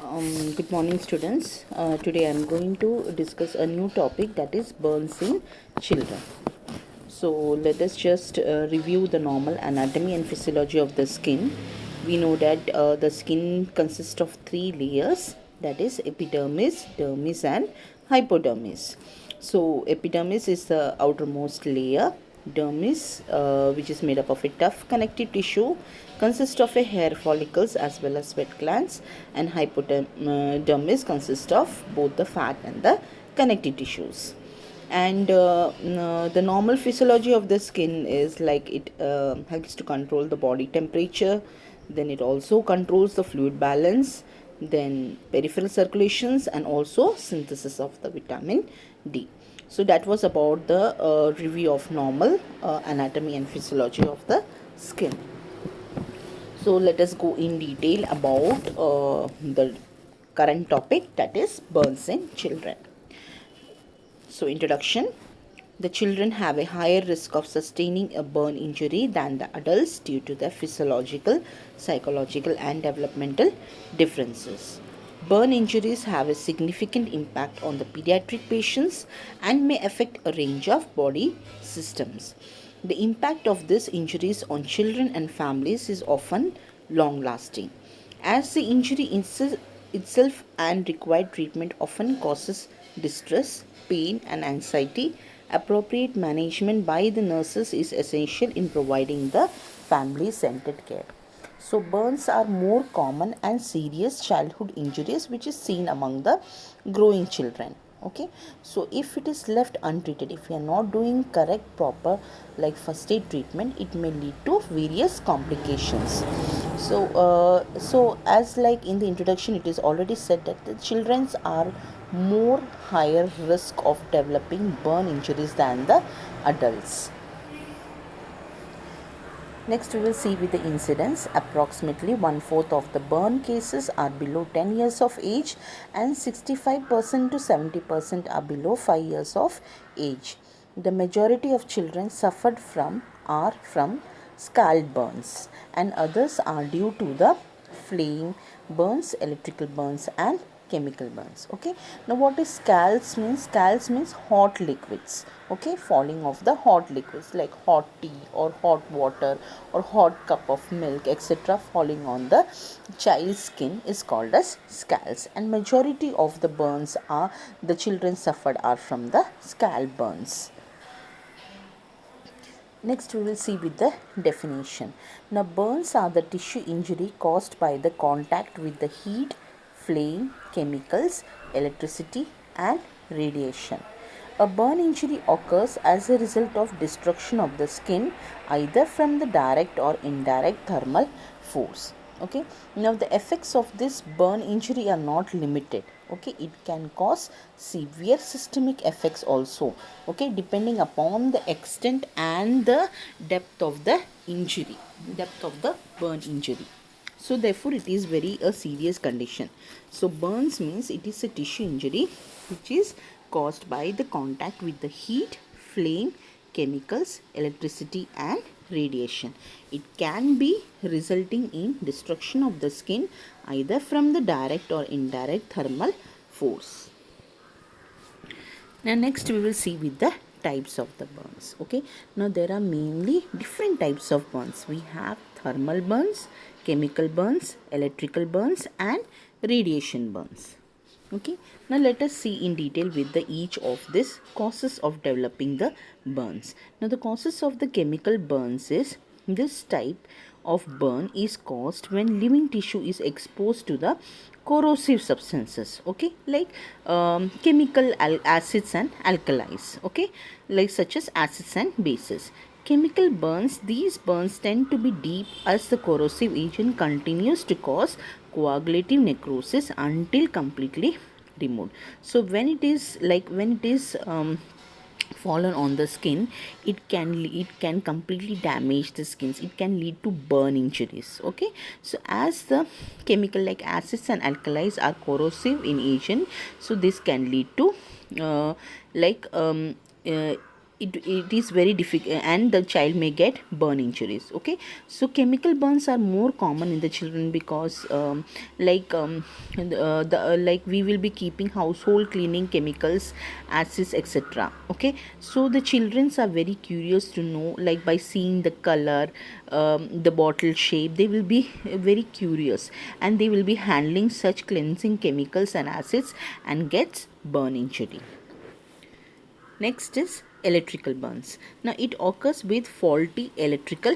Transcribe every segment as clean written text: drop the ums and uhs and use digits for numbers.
Good morning, students. Today I am going to discuss a new topic, that is burns in children. So let us just review the normal anatomy and physiology of the skin. We know that the skin consists of three layers, that is epidermis, dermis, and hypodermis. So epidermis is the outermost layer. Dermis, which is made up of a tough connective tissue, consists of a hair follicles as well as sweat glands, and hypodermis consists of both the fat and the connective tissues. And the normal physiology of the skin is like it helps to control the body temperature, then it also controls the fluid balance, then peripheral circulations, and also synthesis of the vitamin D. So that was about the review of normal anatomy and physiology of the skin. So let us go in detail about the current topic, that is burns in children. So introduction. The children have a higher risk of sustaining a burn injury than the adults due to their physiological, psychological, and developmental differences. Burn injuries have a significant impact on the pediatric patients and may affect a range of body systems. The impact of these injuries on children and families is often long lasting, as the injury itself and required treatment often causes distress, pain, and anxiety. Appropriate management by the nurses is essential in providing the family centered care. So, burns are more common and serious childhood injuries which is seen among the growing children. Okay, so if it is left untreated, if we are not doing correct proper like first aid treatment, it may lead to various complications. So as like in the introduction it is already said that the children are more higher risk of developing burn injuries than the adults. Next, we will see with the incidence. Approximately one-fourth of the burn cases are below 10 years of age, and 65% to 70% are below 5 years of age. The majority of children suffered from scald burns, and others are due to the flame burns, electrical burns, and chemical burns. Okay, now what is scalds means? Scalds means hot liquids, okay, falling of the hot liquids like hot tea or hot water or hot cup of milk, etc., falling on the child's skin is called as scalds. And majority of the burns are the children suffered are from the scald burns. Next, we will see with the definition. Now, burns are the tissue injury caused by the contact with the heat, flame, chemicals, electricity, and radiation. A burn injury occurs as a result of destruction of the skin either from the direct or indirect thermal force. Okay, now the effects of this burn injury are not limited. Okay, it can cause severe systemic effects also, okay, depending upon the extent and the depth of the injury, depth of the burn injury. So therefore it is very a serious condition. So burns means it is a tissue injury which is caused by the contact with the heat, flame, chemicals, electricity, and radiation. It can be resulting in destruction of the skin either from the direct or indirect thermal force. Now next we will see with the types of the burns. Okay, now there are mainly different types of burns. We have thermal burns, chemical burns, electrical burns, and radiation burns. Okay, now let us see in detail with the each of this causes of developing the burns. Now the causes of the chemical burns is, this type of burn is caused when living tissue is exposed to the corrosive substances, okay, like chemical acids and alkalis, okay, like such as acids and bases. Chemical burns, these burns tend to be deep as the corrosive agent continues to cause coagulative necrosis until completely removed. So when it is fallen on the skin, it can completely damage the skins, it can lead to burn injuries. Okay, so as the chemical like acids and alkalis are corrosive in agent, so this can lead to uh, like um, uh, it is very difficult, and the child may get burn injuries. Okay, so chemical burns are more common in the children because like we will be keeping household cleaning chemicals, acids, etc. Okay, so the childrens are very curious to know, like by seeing the color, the bottle shape, they will be very curious, and they will be handling such cleansing chemicals and acids and gets burn injury. Next is electrical burns. Now it occurs with faulty electrical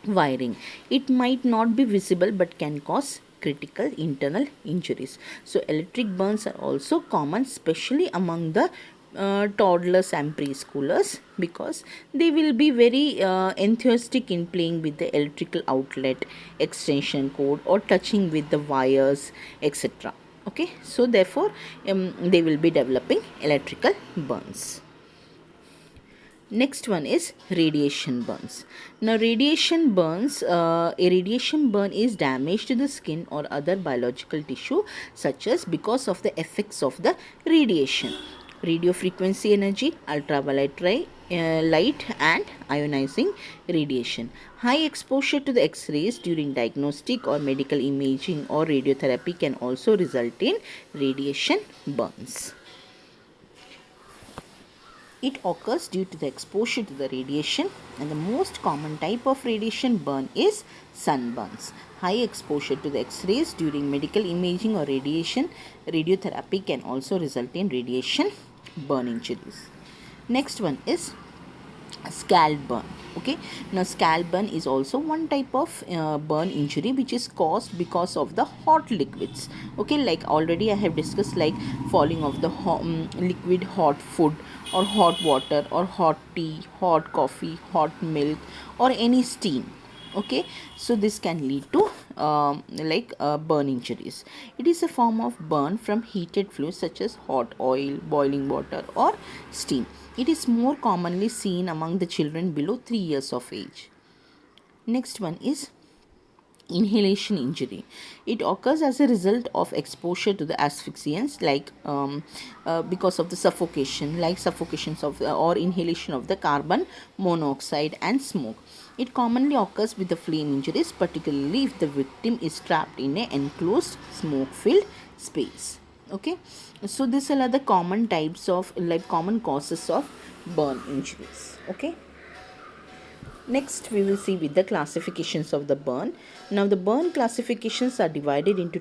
wiring. It might not be visible but can cause critical internal injuries. So electric burns are also common, especially among the toddlers and preschoolers, because they will be very enthusiastic in playing with the electrical outlet, extension cord, or touching with the wires, etc. Okay, so therefore they will be developing electrical burns. Next one is radiation burns. Now a radiation burn is damage to the skin or other biological tissue, such as because of the effects of the radiation, radio frequency energy, ultraviolet light, and ionizing radiation. High exposure to the X-rays during diagnostic or medical imaging or radiotherapy can also result in radiation burns. It occurs due to the exposure to the radiation, and the most common type of radiation burn is sunburns. High exposure to the X-rays during medical imaging or radiotherapy can also result in radiation burn injuries. Next one is scalp burn. Okay, now scalp burn is also one type of burn injury which is caused because of the hot liquids. Okay, like already I have discussed, like falling of the liquid hot food or hot water or hot tea, hot coffee, hot milk, or any steam. Okay, so this can lead to burn injuries. It is a form of burn from heated fluids such as hot oil, boiling water, or steam. It is more commonly seen among the children below 3 years of age. Next one is inhalation injury. It occurs as a result of exposure to the asphyxiants, like because of the suffocation, like suffocations of or inhalation of the carbon monoxide and smoke. It commonly occurs with the flame injuries, particularly if the victim is trapped in an enclosed smoke filled space. Okay, so these are the common types of, like common causes of burn injuries. Okay, next we will see with the classifications of the burn. Now the burn classifications are divided into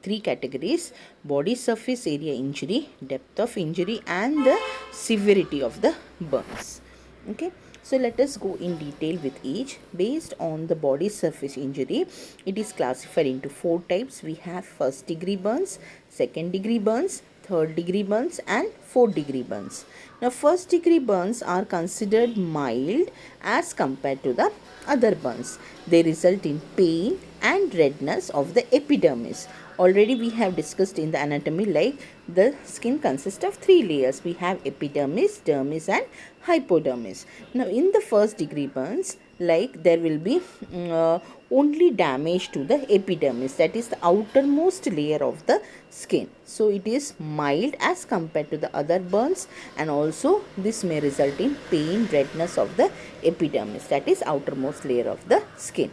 three categories: body surface area injury, depth of injury, and the severity of the burns. Okay, so let us go in detail with each. Based on the body surface injury, it is classified into 4 types. We have first degree burns, second degree burns, third degree burns, and fourth degree burns. Now first degree burns are considered mild as compared to the other burns. They result in pain and redness of the epidermis. Already we have discussed in the anatomy, like the skin consists of 3 layers. We have epidermis, dermis, and hypodermis. Now in the first degree burns, like there will be only damage to the epidermis, that is the outermost layer of the skin. So it is mild as compared to the other burns, and also this may result in pain, redness of the epidermis, that is outermost layer of the skin.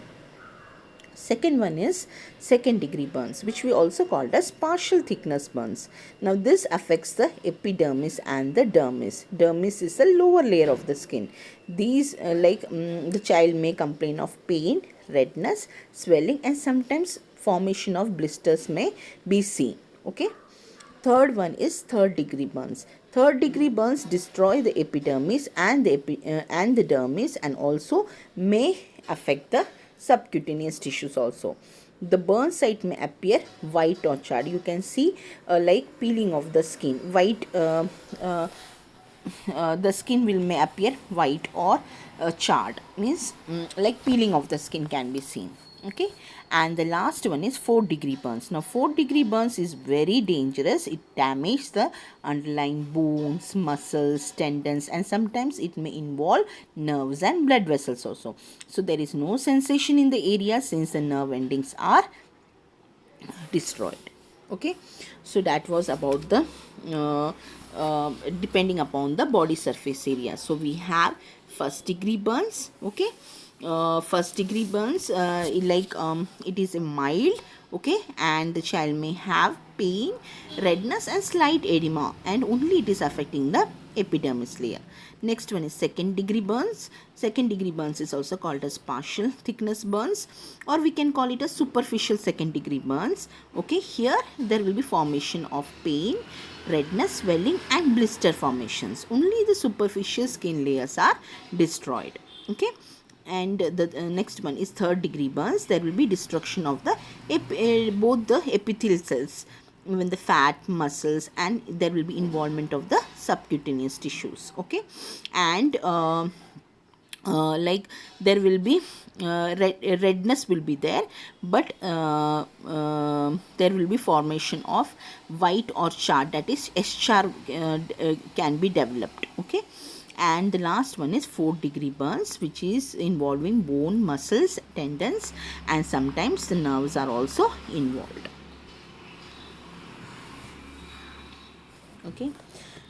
Second one is second degree burns, which we also called as partial thickness burns. Now this affects the epidermis and the dermis. Dermis is the lower layer of the skin. These the child may complain of pain, redness, swelling, and sometimes formation of blisters may be seen. Okay. Third one is third degree burns. Third degree burns destroy the epidermis and the dermis, and also may affect the subcutaneous tissues also. The burn site may appear white or charred. You can see like peeling of the skin. The skin may appear white or charred, means like peeling of the skin can be seen. Okay, and the last one is 4th degree burns. Now 4th degree burns is very dangerous. It damages the underlying bones, muscles, tendons, and sometimes it may involve nerves and blood vessels also. So there is no sensation in the area since the nerve endings are destroyed. Okay, so that was about the uh, depending upon the body surface area. So we have first degree burns. Okay, first degree burns, it is a mild, okay, and the child may have pain, redness and slight edema, and only it is affecting the epidermis layer. Next one is second degree burns. Second degree burns is also called as partial thickness burns, or we can call it a superficial second degree burns. Okay, here there will be formation of pain, redness, swelling and blister formations. Only the superficial skin layers are destroyed. Okay, and the next one is third degree burns. There will be destruction of the both the epithelial cells, even the fat, muscles, and there will be involvement of the subcutaneous tissues. Okay, and like there will be redness will be there, but there will be formation of white or char, that is eschar, can be developed. Okay, and the last one is fourth degree burns, which is involving bone, muscles, tendons, and sometimes the nerves are also involved. Okay,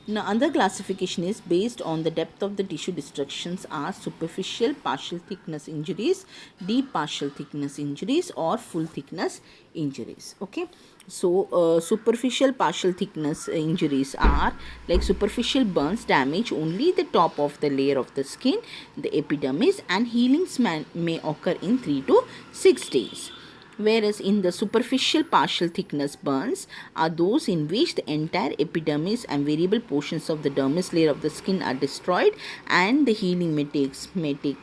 now another classification is based on the depth of the tissue destructions are superficial partial thickness injuries, deep partial thickness injuries, or full thickness injuries. Okay, so superficial partial thickness injuries are like superficial burns damage only the top of the layer of the skin, the epidermis, and healings may occur in 3 to 6 days. Whereas in the superficial partial thickness burns are those in which the entire epidermis and variable portions of the dermis layer of the skin are destroyed, and the healing may take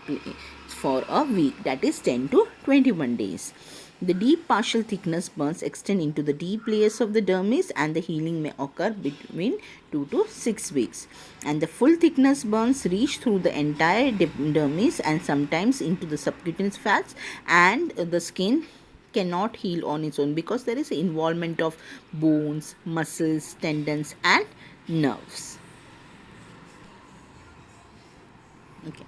place for a week, that is 10 to 21 days. The deep partial thickness burns extend into the deep layers of the dermis, and the healing may occur between 2 to 6 weeks. And the full thickness burns reach through the entire dermis and sometimes into the subcutaneous fats, and the skin cannot heal on its own because there is involvement of bones, muscles, tendons and nerves. Okay,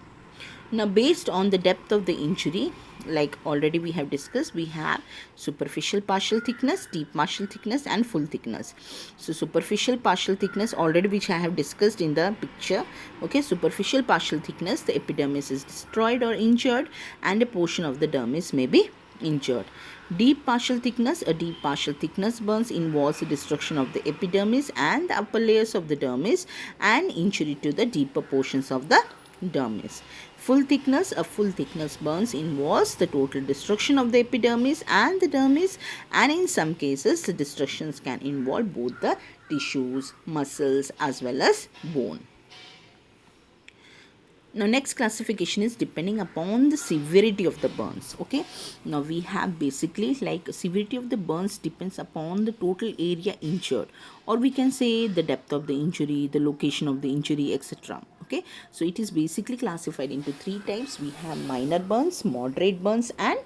now based on the depth of the injury, like already we have discussed, we have superficial partial thickness, deep partial thickness and full thickness. So superficial partial thickness, already which I have discussed in the picture. Okay, superficial partial thickness, the epidermis is destroyed or injured and a portion of the dermis may be injured. Deep partial thickness, a deep partial thickness burns involves the destruction of the epidermis and the upper layers of the dermis and injury to the deeper portions of the dermis. Full thickness, a full thickness burns involves the total destruction of the epidermis and the dermis, and in some cases the destructions can involve both the tissues, muscles as well as bone. Now next classification is depending upon the severity of the burns. Okay, now we have basically like severity of the burns depends upon the total area injured, or we can say the depth of the injury, the location of the injury, etc. Okay, so it is basically classified into 3 types. We have minor burns, moderate burns and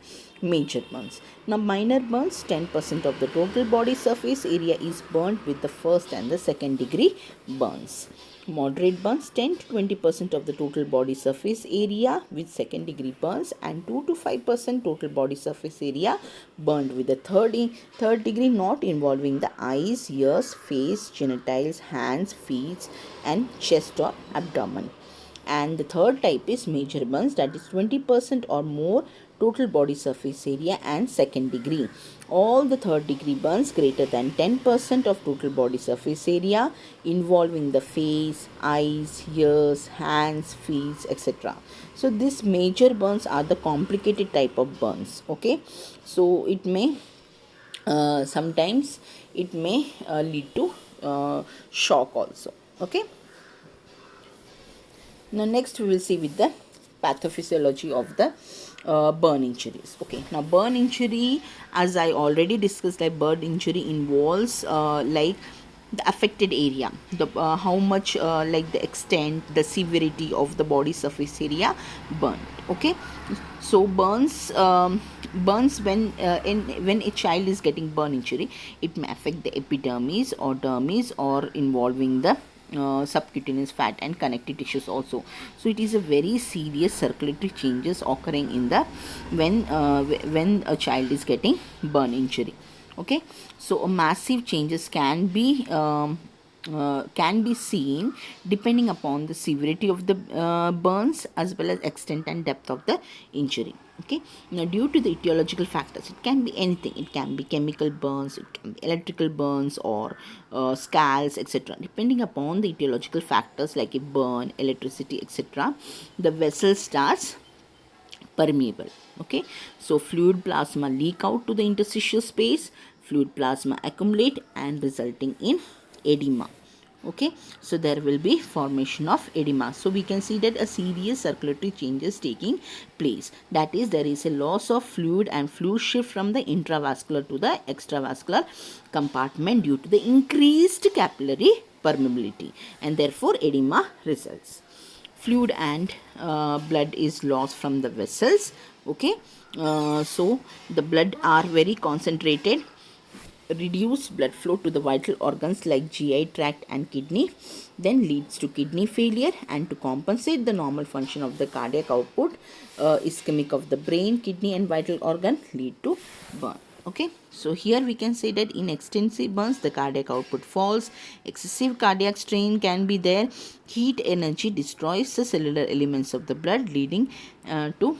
major burns. Now minor burns, 10% of the total body surface area is burnt with the first and the second degree burns. Moderate burns, 10 to 20% of the total body surface area with second degree burns, and 2 to 5% total body surface area burned with the third degree, not involving the eyes, ears, face, genitals, hands, feet and chest or abdomen. And the third type is major burns, that is 20% or more total body surface area and second degree. All the third degree burns greater than 10% of total body surface area involving the face, eyes, ears, hands, feet, etc. So these major burns are the complicated type of burns. Okay, so it may sometimes it may lead to shock also. Okay, now next we will see with the pathophysiology of the burn injuries. Okay, now burn injury, as I already discussed, like burn injury involves like the affected area, the how much like the extent, the severity of the body surface area burnt. Okay, so burns when a child is getting burn injury, it may affect the epidermis or dermis or involving the subcutaneous fat and connective tissues also. So it is a very serious circulatory changes occurring in the when a child is getting burn injury. Okay, so massive changes can be seen depending upon the severity of the burns as well as extent and depth of the injury. Okay, now due to the etiological factors, it can be anything. It can be chemical burns, it can be electrical burns, or scalds, etc. Depending upon the etiological factors like a burn, electricity, etc., the vessel starts permeable. Okay, so fluid plasma leak out to the interstitial space, fluid plasma accumulate and resulting in edema. Okay, so there will be formation of edema. So we can see that a serious circulatory changes taking place, that is there is a loss of fluid and fluid shift from the intravascular to the extravascular compartment due to the increased capillary permeability, and therefore edema results. Fluid and blood is lost from the vessels. Okay, so the blood are very concentrated, reduced blood flow to the vital organs like GI tract and kidney then leads to kidney failure, and to compensate the normal function of the cardiac output, ischemic of the brain, kidney and vital organ lead to burn. Okay, so here we can say that in extensive burns the cardiac output falls, excessive cardiac strain can be there, heat energy destroys the cellular elements of the blood leading to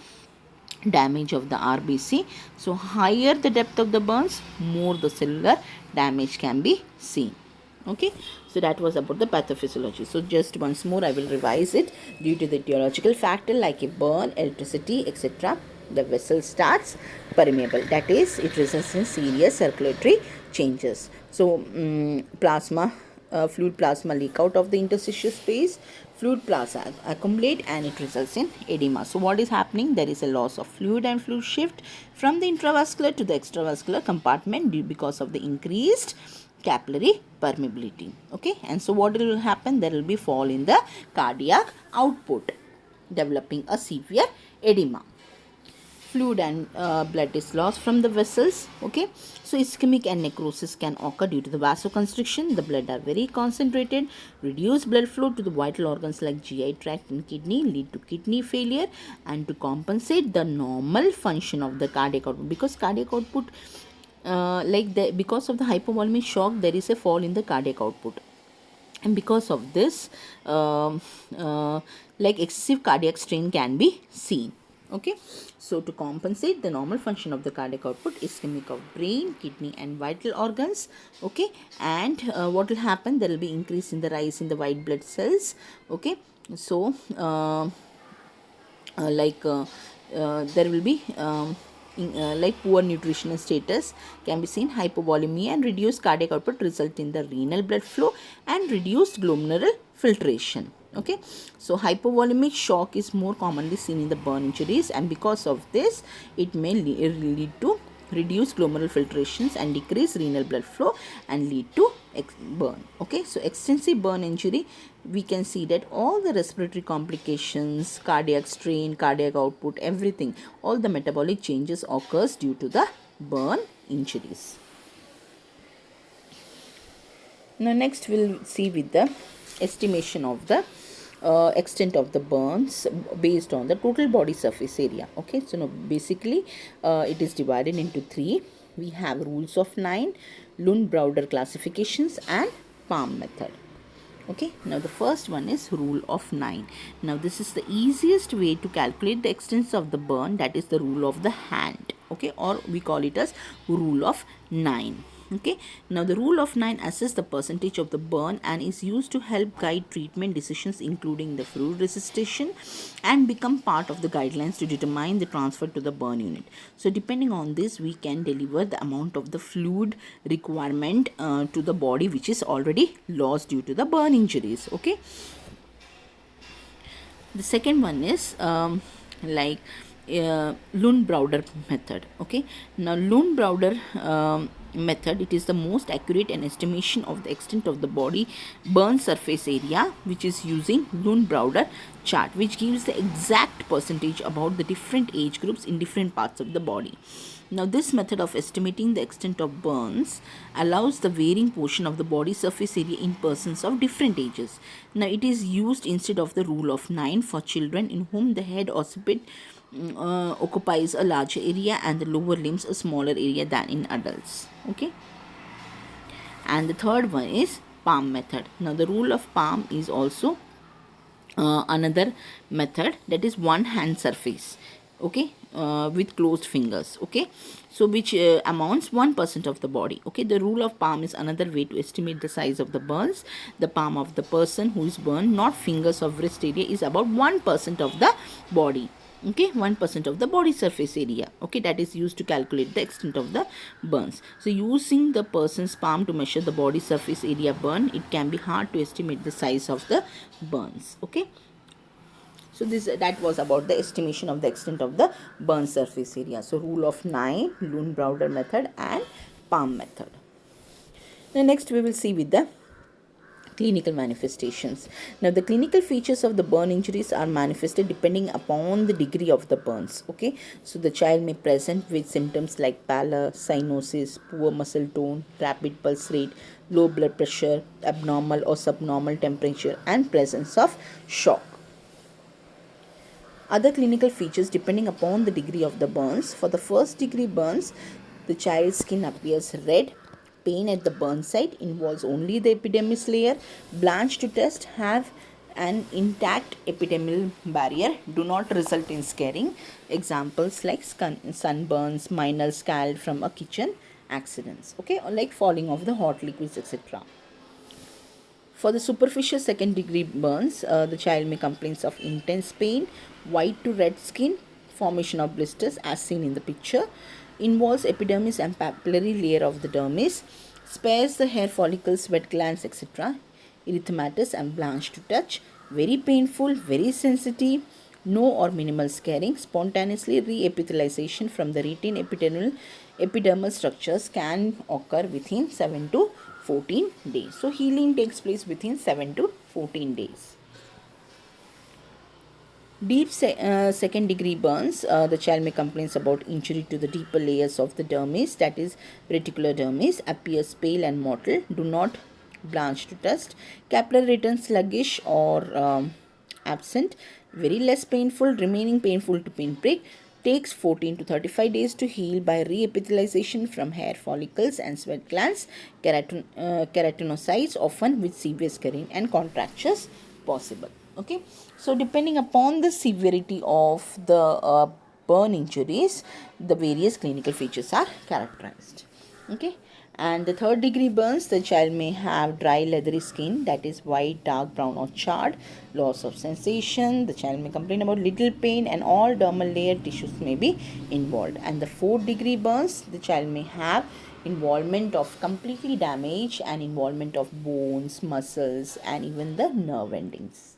damage of the RBC. So higher the depth of the burns, more the cellular damage can be seen. Okay, so that was about the pathophysiology. So just once more I will revise it. Due to the etiological factor like a burn, electricity, etc., the vessel starts permeable, that is it results in serious circulatory changes. So fluid plasma leak out of the interstitial space, fluid plasma accumulate and it results in edema. So what is happening? There is a loss of fluid and fluid shift from the intravascular to the extravascular compartment because of the increased capillary permeability. Okay, and so what will happen? There will be fall in the cardiac output, developing a severe edema. Fluid and blood is lost from the vessels. Okay, so ischemic and necrosis can occur due to the vasoconstriction. The blood are very concentrated, reduced blood flow to the vital organs like GI tract and kidney lead to kidney failure, and to compensate the normal function of the cardiac output, because cardiac output because of the hypovolemic shock there is a fall in the cardiac output, and because of this excessive cardiac strain can be seen. Okay, so to compensate the normal function of the cardiac output, ischemic of brain, kidney and vital organs. Okay, and what will happen? There will be increase in the rise in the white blood cells. Okay, so there will be poor nutritional status can be seen, hypovolemia and reduced cardiac output result in the renal blood flow and reduced glomerular filtration. Okay, so hypovolemic shock is more commonly seen in the burn injuries, and because of this it may lead to reduced glomerular filtrations and decrease renal blood flow and lead to burn. Okay, so extensive burn injury, we can see that all the respiratory complications, cardiac strain, cardiac output, everything, all the metabolic changes occurs due to the burn injuries. Now next we'll see with the estimation of the extent of the burns based on the total body surface area. Okay, so now basically it is divided into three. We have rules of 9, Lund-Browder classifications and palm method. Okay, now the first one is rule of 9. Now this is the easiest way to calculate the extent of the burn, that is the rule of the hand. Okay, or we call it as rule of 9. Okay, now the rule of 9 assesses the percentage of the burn and is used to help guide treatment decisions including the fluid resuscitation, and become part of the guidelines to determine the transfer to the burn unit. So depending on this we can deliver the amount of the fluid requirement to the body which is already lost due to the burn injuries. Okay, the second one is Lund-Browder method. Okay, now Lund-Browder method, it is the most accurate and estimation of the extent of the body burn surface area, which is using Lund-Browder chart, which gives the exact percentage about the different age groups in different parts of the body. Now this method of estimating the extent of burns allows the varying portion of the body surface area in persons of different ages. Now it is used instead of the rule of 9 for children in whom the head occiput occupies a larger area and the lower limbs a smaller area than in adults. Okay. And the third one is palm method. Now the rule of palm is also another method, that is one hand surface, okay, with closed fingers, okay, so which amounts 1% of the body. Okay, the rule of palm is another way to estimate the size of the burns. The palm of the person who is burned, not fingers of wrist area, is about 1% of the body. Okay, 1% of the body surface area. Okay, that is used to calculate the extent of the burns. So using the person's palm to measure the body surface area burn, it can be hard to estimate the size of the burns. Okay, so that was about the estimation of the extent of the burn surface area. So rule of 9, Lune-Browder method and palm method. Now next we will see with the clinical manifestations. Now the clinical features of the burn injuries are manifested depending upon the degree of the burns. Okay, so the child may present with symptoms like pallor, cyanosis, poor muscle tone, rapid pulse rate, low blood pressure, abnormal or subnormal temperature, and presence of shock. Other clinical features depending upon the degree of the burns. For the first degree burns, the child's skin appears red. Pain at the burn site involves only the epidermis layer. Blanch to test, have an intact epidermal barrier, do not result in scarring. Examples like sunburns, minor scald from a kitchen accidents, okay, or like falling of the hot liquids, etc. For the superficial second degree burns, the child may complain of intense pain, white to red skin, formation of blisters as seen in the picture, involves epidermis and papillary layer of the dermis, spares the hair follicles, sweat glands, etc. Erythematous and blanch to touch, very painful, very sensitive, no or minimal scarring. Spontaneously reepithelialization from the retained epidermal structures can occur within 7 to 14 days. So healing takes place within 7 to 14 days. Deep second degree burns, the child may complain about injury to the deeper layers of the dermis, that is reticular dermis, appears pale and mottled, do not blanch to touch, capillary return sluggish or absent, very less painful, remaining painful to pinprick, takes 14 to 35 days to heal by reepithelialization from hair follicles and sweat glands, keratinocytes, often with severe scarring and contractures possible. Okay, so depending upon the severity of the burn injuries, the various clinical features are characterized. Okay, and the third degree burns, the child may have dry leathery skin, that is white, dark brown or charred, loss of sensation, the child may complain about little pain, and all dermal layer tissues may be involved. And the fourth degree burns, the child may have involvement of completely damage and involvement of bones, muscles, and even the nerve endings.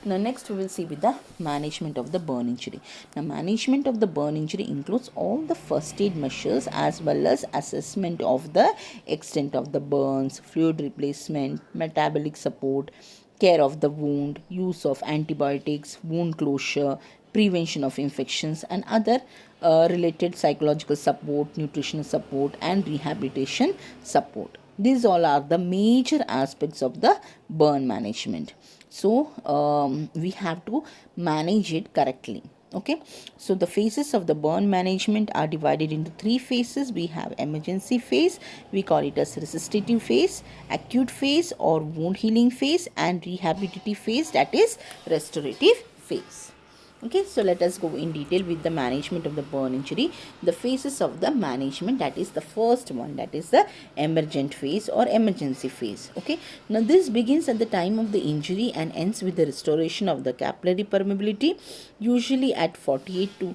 Now next we will see with the management of the burn injury. Now management of the burn injury includes all the first aid measures as well as assessment of the extent of the burns, fluid replacement, metabolic support, care of the wound, use of antibiotics, wound closure, prevention of infections, and other related psychological support, nutritional support, and rehabilitation support. These all are the major aspects of the burn management. So we have to manage it correctly. Okay, so the phases of the burn management are divided into 3 phases. We have emergency phase, we call it as resuscitative phase, acute phase or wound healing phase, and rehabilitative phase, that is restorative phase. Okay, so let us go in detail with the management of the burn injury. The phases of the management, that is the first one, that is the emergent phase or emergency phase. Okay, now this begins at the time of the injury and ends with the restoration of the capillary permeability, usually at 48 to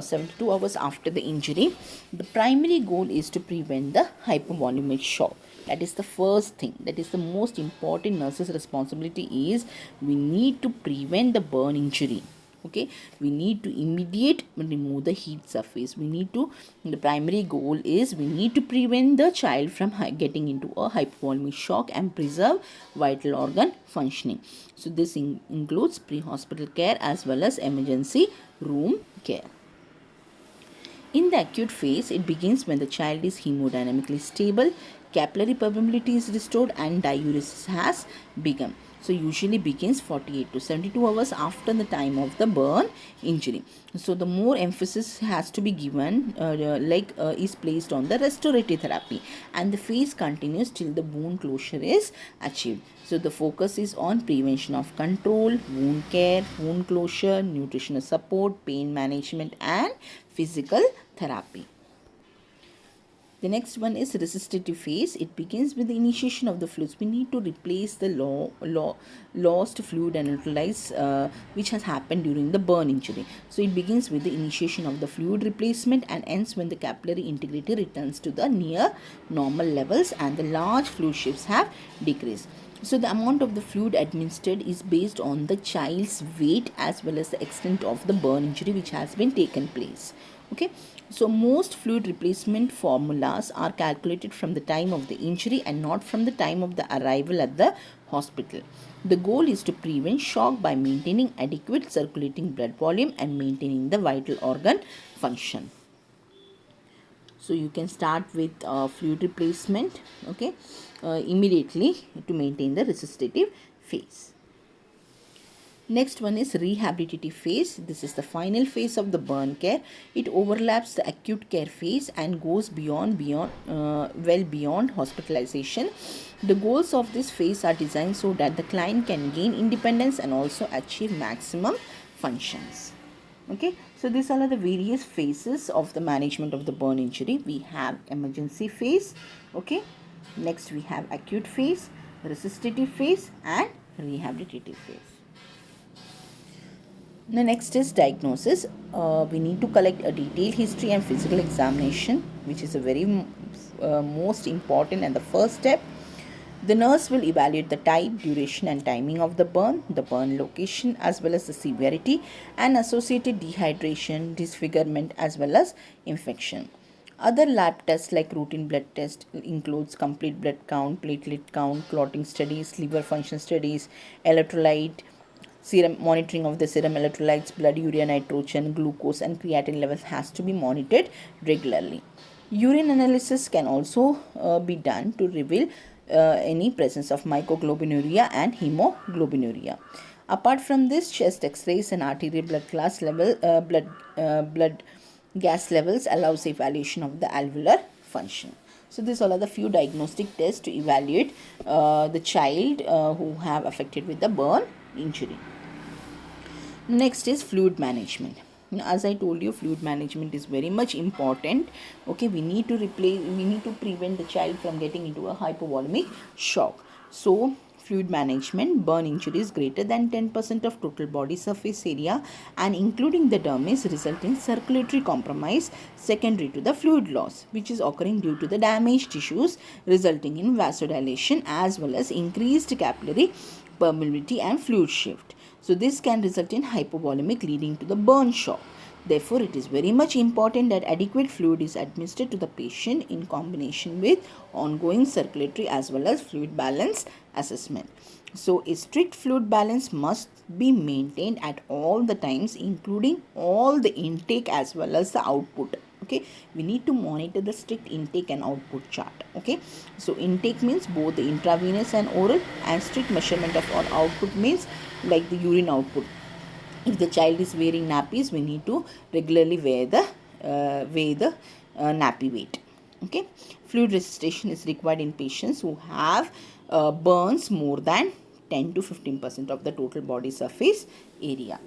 72 hours after the injury. The primary goal is to prevent the hypovolemic shock. That is the first thing, that is the most important nurse's responsibility, is we need to prevent the burn injury. Okay, we need to immediate remove the heat surface. The primary goal is we need to prevent the child from getting into a hypovolemic shock and preserve vital organ functioning. So this includes pre-hospital care as well as emergency room care. In the acute phase, it begins when the child is hemodynamically stable, capillary permeability is restored, and diuresis has begun. So usually begins 48 to 72 hours after the time of the burn injury. So the more emphasis has to be given, is placed on the restorative therapy, and the phase continues till the wound closure is achieved. So the focus is on prevention of control, wound care, wound closure, nutritional support, pain management, and physical therapy. The next one is resistive phase. It begins with the initiation of the fluids. We need to replace the lost fluid and electrolytes which has happened during the burn injury. So it begins with the initiation of the fluid replacement and ends when the capillary integrity returns to the near normal levels and the large fluid shifts have decreased. So the amount of the fluid administered is based on the child's weight as well as the extent of the burn injury which has been taken place. Okay, so most fluid replacement formulas are calculated from the time of the injury and not from the time of the arrival at the hospital. The goal is to prevent shock by maintaining adequate circulating blood volume and maintaining the vital organ function. So you can start with fluid replacement, okay, immediately to maintain the resistive phase. Next one is rehabilitative phase. This is the final phase of the burn care. It overlaps the acute care phase and goes well beyond hospitalization. The goals of this phase are designed so that the client can gain independence and also achieve maximum functions. Okay, so these are the various phases of the management of the burn injury. We have emergency phase, okay, next we have acute phase, resistive phase, and rehabilitative phase. The next is diagnosis. We need to collect a detailed history and physical examination, which is a very most important and the first step. The nurse will evaluate the type, duration, and timing of the burn location, as well as the severity and associated dehydration, disfigurement, as well as infection. Other lab tests like routine blood test includes complete blood count, platelet count, clotting studies, liver function studies, electrolyte, serum monitoring of the serum electrolytes, blood urea nitrogen, glucose, and creatinine levels has to be monitored regularly. Urine analysis can also be done to reveal any presence of microglobinuria and hemoglobinuria. Apart from this, chest X-rays and arterial blood gas levels allows evaluation of the alveolar function. So these all are the few diagnostic tests to evaluate the child who have affected with the burn injury. Next is fluid management. As I told you, fluid management is very much important. Okay, we need to prevent the child from getting into a hypovolemic shock. So fluid management, burn injuries greater than 10% of total body surface area and including the dermis result in circulatory compromise secondary to the fluid loss, which is occurring due to the damaged tissues resulting in vasodilation as well as increased capillary permeability and fluid shift. So this can result in hypovolemic leading to the burn shock. Therefore, it is very much important that adequate fluid is administered to the patient in combination with ongoing circulatory as well as fluid balance assessment. So a strict fluid balance must be maintained at all the times, including all the intake as well as the output. Okay, we need to monitor the strict intake and output chart. Okay, so intake means both the intravenous and oral, and strict measurement of our output means like the urine output. If the child is wearing nappies, we need to regularly weigh the nappy weight. Okay, fluid resuscitation is required in patients who have burns more than 10 to 15% of the total body surface area.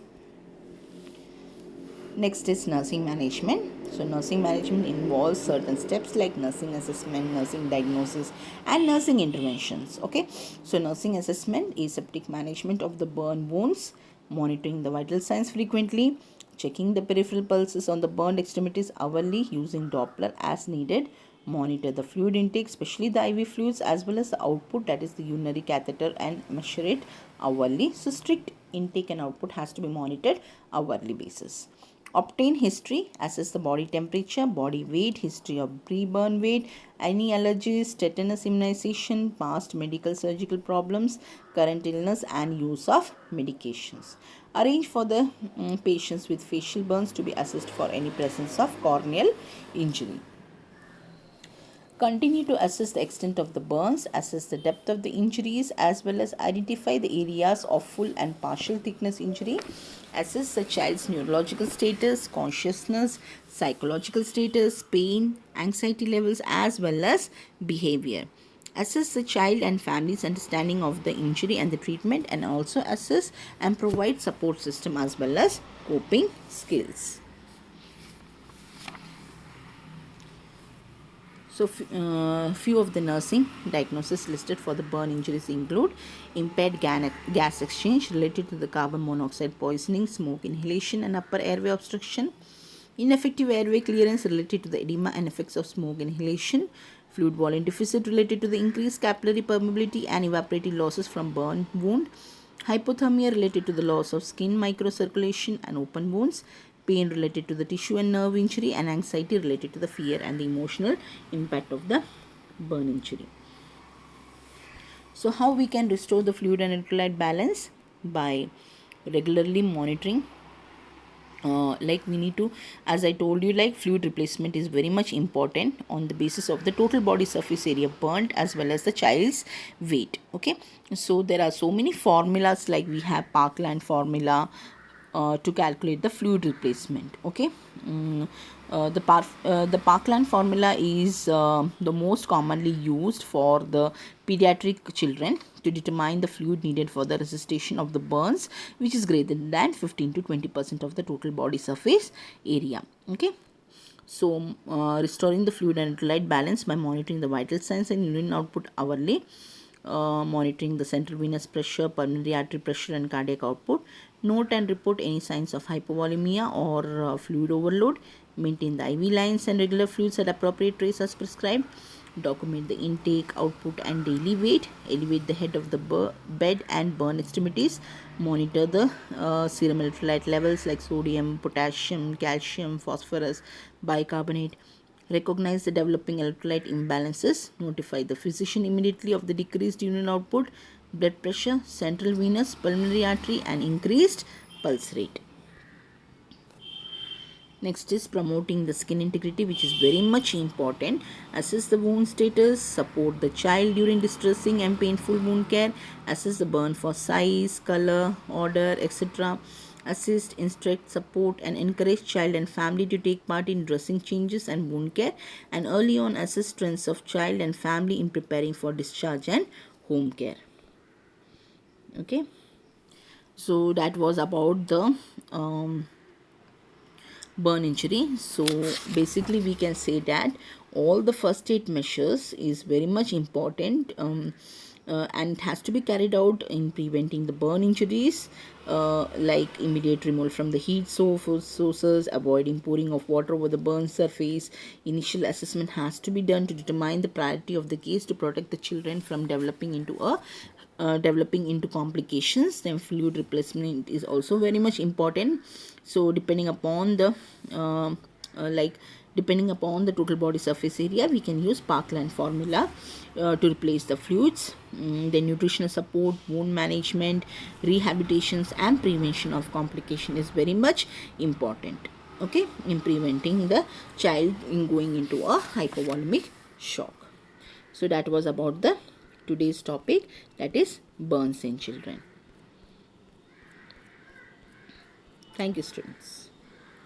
Next is nursing management. So nursing management involves certain steps like nursing assessment, nursing diagnosis, and nursing interventions. Okay, so nursing assessment, aseptic management of the burn wounds, monitoring the vital signs frequently, checking the peripheral pulses on the burned extremities hourly using Doppler as needed, monitor the fluid intake, especially the IV fluids, as well as the output, that is the urinary catheter, and measure it hourly. So strict intake and output has to be monitored hourly basis. Obtain history, assess the body temperature, body weight, history of pre-burn weight, any allergies, tetanus immunization, past medical surgical problems, current illness, and use of medications. Arrange for the patients with facial burns to be assessed for any presence of corneal injury. Continue to assess the extent of the burns, assess the depth of the injuries, as well as identify the areas of full and partial thickness injury. Assess the child's neurological status, consciousness, psychological status, pain, anxiety levels, as well as behavior. Assess the child and family's understanding of the injury and the treatment, and also assess and provide support system as well as coping skills. So, few of the nursing diagnoses listed for the burn injuries include impaired gas exchange related to the carbon monoxide poisoning, smoke inhalation and upper airway obstruction, ineffective airway clearance related to the edema and effects of smoke inhalation, fluid volume deficit related to the increased capillary permeability and evaporative losses from burn wound, hypothermia related to the loss of skin microcirculation and open wounds, pain related to the tissue and nerve injury, and anxiety related to the fear and the emotional impact of the burn injury. So how we can restore the fluid and electrolyte balance? By regularly monitoring. Like we need to, as I told you, like fluid replacement is very much important on the basis of the total body surface area burnt as well as the child's weight. Okay, so there are so many formulas, like we have Parkland formula to calculate the fluid replacement. Okay, the Parkland formula is the most commonly used for the pediatric children to determine the fluid needed for the resuscitation of the burns, which is greater than 15 to 20% of the total body surface area. Okay, so restoring the fluid and electrolyte balance by monitoring the vital signs and urine output hourly, monitoring the central venous pressure, pulmonary artery pressure and cardiac output, note and report any signs of hypovolemia or fluid overload, maintain the IV lines and regular fluids at appropriate rates as prescribed, document the intake, output and daily weight, elevate the head of the bed and burn extremities, monitor the serum electrolyte levels like sodium, potassium, calcium, phosphorus, bicarbonate, recognize the developing electrolyte imbalances, notify the physician immediately of the decreased urine output, blood pressure, central venous, pulmonary artery and increased pulse rate. Next is promoting the skin integrity, which is very much important. Assess the wound status, support the child during distressing and painful wound care, assess the burn for size, color, order, etc. Assist, instruct, support and encourage child and family to take part in dressing changes and wound care, and early on assess strengths of child and family in preparing for discharge and home care. Okay, so that was about the burn injury. So basically we can say that all the first aid measures is very much important, and it has to be carried out in preventing the burn injuries, like immediate removal from the heat sources, avoiding pouring of water over the burn surface. Initial assessment has to be done to determine the priority of the case to protect the children from developing into complications. Then fluid replacement is also very much important. So depending upon the depending upon the total body surface area, we can use Parkland formula to replace the fluids. The nutritional support, wound management, rehabilitations and prevention of complication is very much important, okay, in preventing the child in going into a hypovolemic shock. So that was about the today's topic, that is burns in children. Thank you, students.